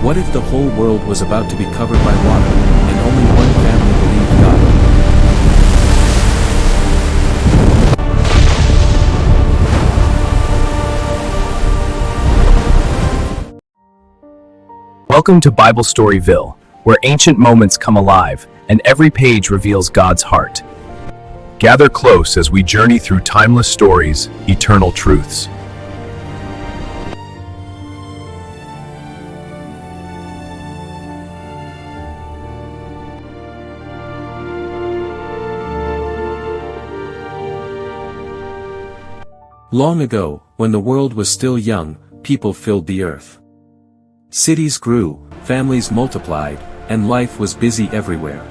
What if the whole world was about to be covered by water, and only one family believed God? Welcome to Bible Story Ville, where ancient moments come alive, and every page reveals God's heart. Gather close as we journey through timeless stories, eternal truths. Long ago, when the world was still young, people filled the earth. Cities grew, families multiplied, and life was busy everywhere.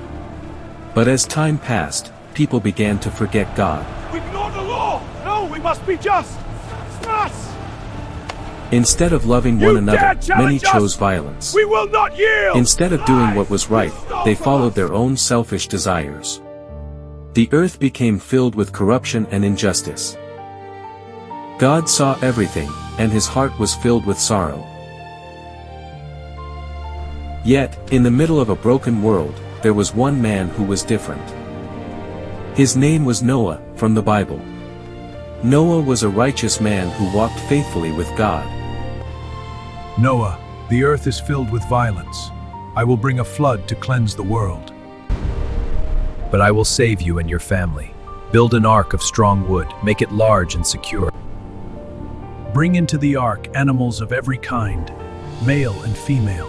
But as time passed, people began to forget God. Ignore the law! No, we must be just! It's us! Instead of loving one another, many chose violence. We will not yield! Instead of doing what was right, they followed their own selfish desires. The earth became filled with corruption and injustice. God saw everything, and his heart was filled with sorrow. Yet, in the middle of a broken world, there was one man who was different. His name was Noah, from the Bible. Noah was a righteous man who walked faithfully with God. Noah, the earth is filled with violence. I will bring a flood to cleanse the world. But I will save you and your family. Build an ark of strong wood, make it large and secure. Bring into the ark animals of every kind, male and female,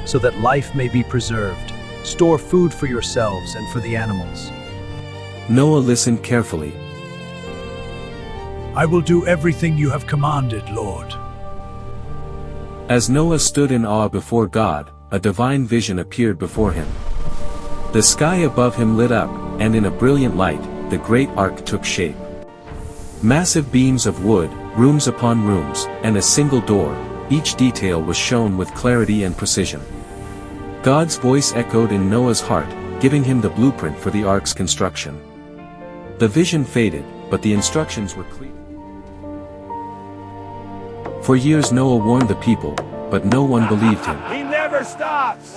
so that life may be preserved. Store food for yourselves and for the animals. Noah listened carefully. I will do everything you have commanded, Lord. As Noah stood in awe before God, a divine vision appeared before him. The sky above him lit up, and in a brilliant light, the great ark took shape. Massive beams of wood, rooms upon rooms, and a single door, each detail was shown with clarity and precision. God's voice echoed in Noah's heart, giving him the blueprint for the ark's construction. The vision faded, but the instructions were clear. For years Noah warned the people, but no one believed him. He never stops!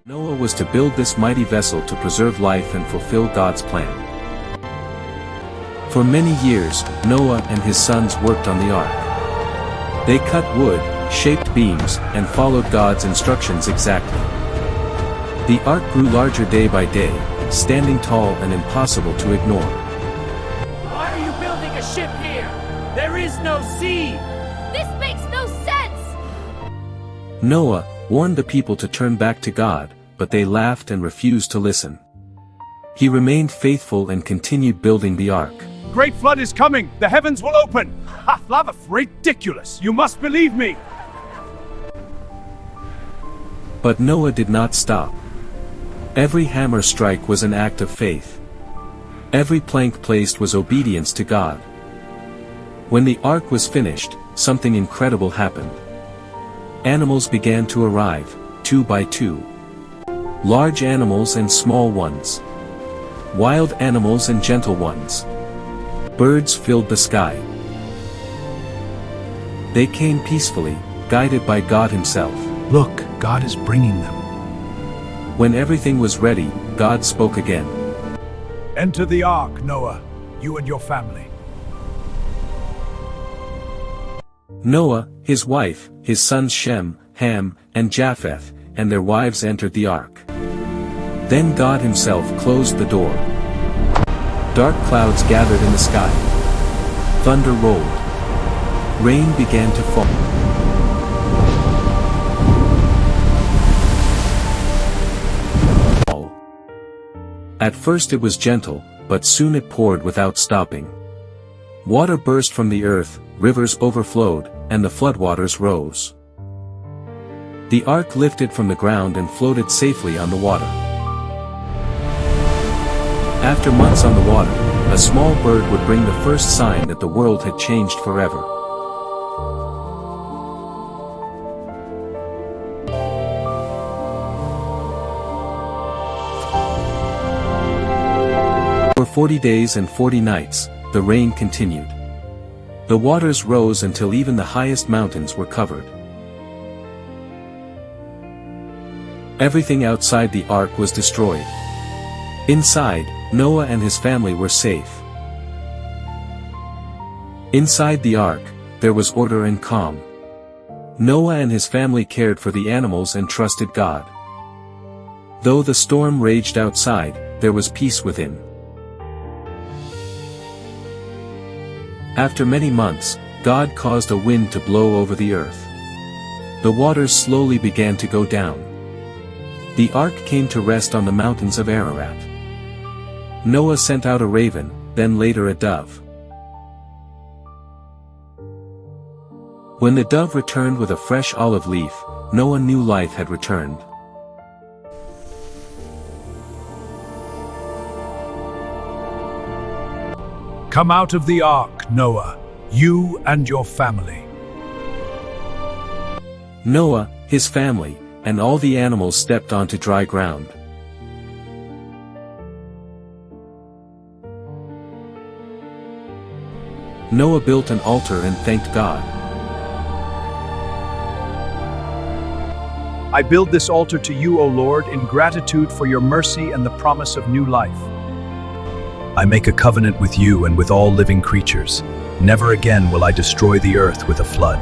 Noah was to build this mighty vessel to preserve life and fulfill God's plan. For many years, Noah and his sons worked on the ark. They cut wood, shaped beams, and followed God's instructions exactly. The ark grew larger day by day, standing tall and impossible to ignore. Why are you building a ship here? There is no sea! This makes no sense! Noah warned the people to turn back to God, but they laughed and refused to listen. He remained faithful and continued building the ark. Great flood is coming! The heavens will open! Ha! Lava! Ridiculous! You must believe me! But Noah did not stop. Every hammer strike was an act of faith. Every plank placed was obedience to God. When the ark was finished, something incredible happened. Animals began to arrive, two by two. Large animals and small ones. Wild animals and gentle ones. Birds filled the sky. They came peacefully, guided by God himself. Look, God is bringing them. When everything was ready, God spoke again. Enter the ark, Noah, you and your family. Noah, his wife, his sons Shem, Ham, and Japheth, and their wives entered the ark. Then God himself closed the door. Dark clouds gathered in the sky. Thunder rolled. Rain began to fall. At first it was gentle, but soon it poured without stopping. Water burst from the earth, rivers overflowed, and the floodwaters rose. The ark lifted from the ground and floated safely on the water. After months on the water, a small bird would bring the first sign that the world had changed forever. For 40 days and 40 nights, the rain continued. The waters rose until even the highest mountains were covered. Everything outside the ark was destroyed. Inside, Noah and his family were safe. Inside the ark, there was order and calm. Noah and his family cared for the animals and trusted God. Though the storm raged outside, there was peace within. After many months, God caused a wind to blow over the earth. The waters slowly began to go down. The ark came to rest on the mountains of Ararat. Noah sent out a raven, then later a dove. When the dove returned with a fresh olive leaf, Noah knew life had returned. Come out of the ark, Noah, you and your family. Noah, his family, and all the animals stepped onto dry ground. Noah built an altar and thanked God. I build this altar to you, O Lord, in gratitude for your mercy and the promise of new life. I make a covenant with you and with all living creatures. Never again will I destroy the earth with a flood.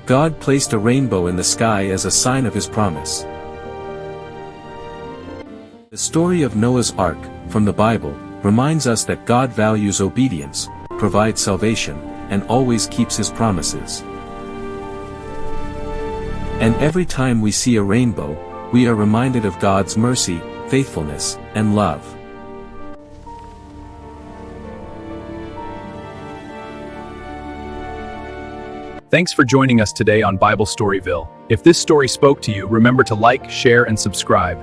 God placed a rainbow in the sky as a sign of his promise. The story of Noah's Ark, from the Bible, reminds us that God values obedience, provides salvation, and always keeps his promises. And every time we see a rainbow, we are reminded of God's mercy, faithfulness, and love. Thanks for joining us today on Bible Story Ville. If this story spoke to you, remember to like, share, and subscribe.